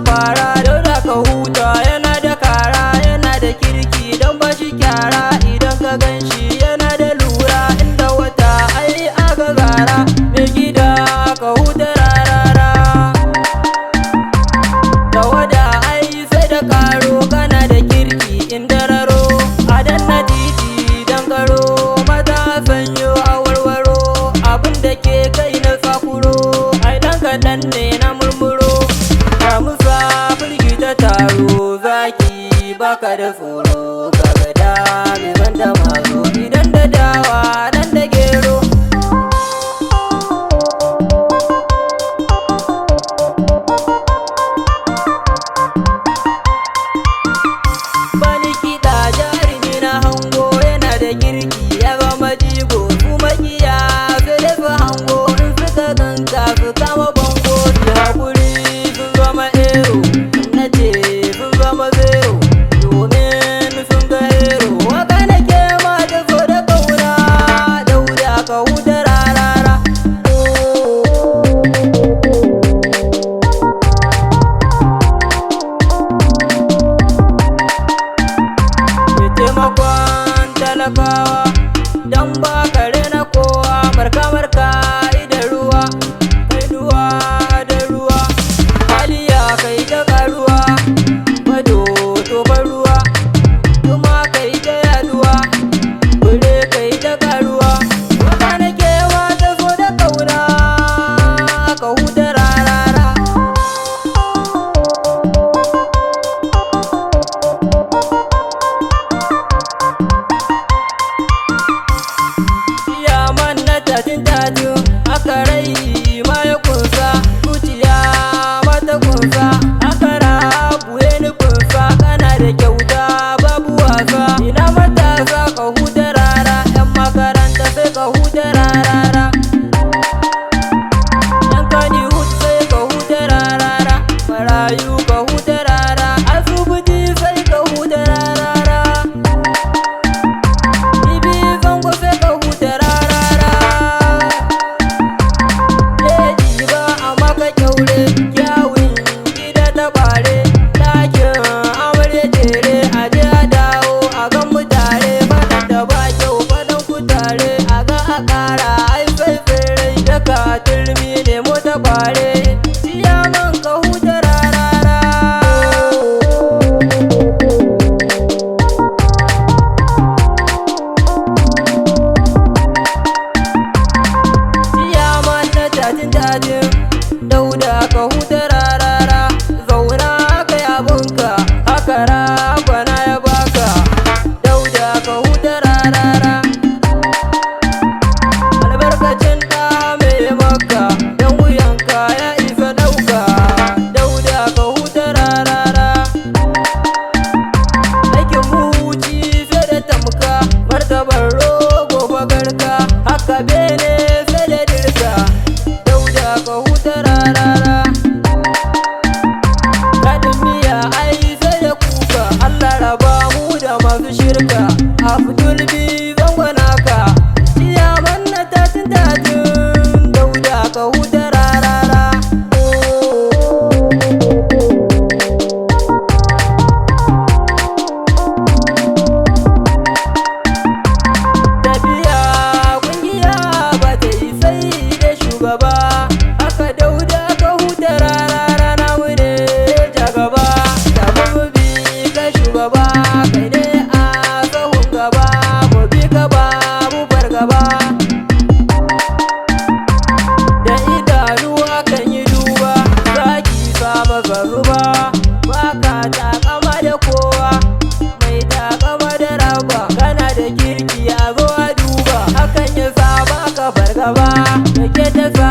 fara Dauda Kahuta yana da kara, yana da kirki don ba shi kyara. Idan ka gan shi yana da lura, inda wata ai aka gara. Mai gida Kahuta rarara, tawada ai sai da karo. Kana da kirki inda raro, a danna titi dan karo. Mata sanyo a warwaro, abin da ke kai na tsakuro. Ai dan kaɗan ne na murmuro, musa firgita taro. Zaki baka da tsoro, kaga da mai banda mazo. Idan da dawa dan da gero, bani kiɗa jarumi na hango. Yana da girki ya zama jigo, su makiya sai da su hango. In suka ganka su kama bango, su haƙuri sun zama ero. Na ce sun zama zero, domin sun ga hero. Waka nake ma da so da kauna, Dauda Kahuta rarara. Mai taimakon talakawa, dan ba kare na kowa. Marka marka idan ruwa, kai duwa da ruwa. Haliya kai ta karuwa, bado to bar ruwa. Kuma kai ta yaduwa, bure kai ta karuwa. Waka nake ma da so da kauna, Kahuta rarara. Ciyaman na tatin aka rai ma ya kunsa. Zuciya mata kunsa, aka rabuye ni kunsa. Kana da kyauta babu wasa, ina matasa Kahuta rara. Yan makaranta sai Kahuta rarara, yan Kannywood sai Kahuta rarara. Marayu Kahuta rara, asibiti sai Kahuta rarara. Bibi zango sai Kahuta rarara. Jeji ba a maka kyaure, kyawun gida ta bare. Ɗakin amarya jere, a je a dawo a gan mu tare. Faɗan da ba kyau faɗan ku tare, a ga a ƙara ai sai tsere. Daka turmi ne mota kware, ciyaman Kahuta rarara. Ciyaman na tatin Dauda Kahuta rarara. Zauna kai abunka, haka rabana ya baka. Dauda Kahuta rarara, albarkacin ɗa mai maka. Dan wuyanka ya isa ɗauka, Dauda Kahuta rarara. Aikin muci sai da tamka, martabar rogo bagarka. Haka bene sai da dirka, Dauda Kahuta rarara. Kaɗin miya ai sai da kuka, Allah raba mu da masu shirka. Abdul bi zangonaka, ciyaman na tatin Dauda Kahuta rarara. Tafiya kungiya ba ta yi sai da shugaba, haka Dauda Kahuta rarara. Na wune jagaba, da mu bi ka shugaba. Kai ne a sahun gaba, mu bi ka babu fargaba. Da idanu akan yi duba, zaki sa maka zuba. Baka takama da kowa, mai takama da raba. Kana da kirki a zo a duba, hakan ya sa baka fargaba. Da ke ta sa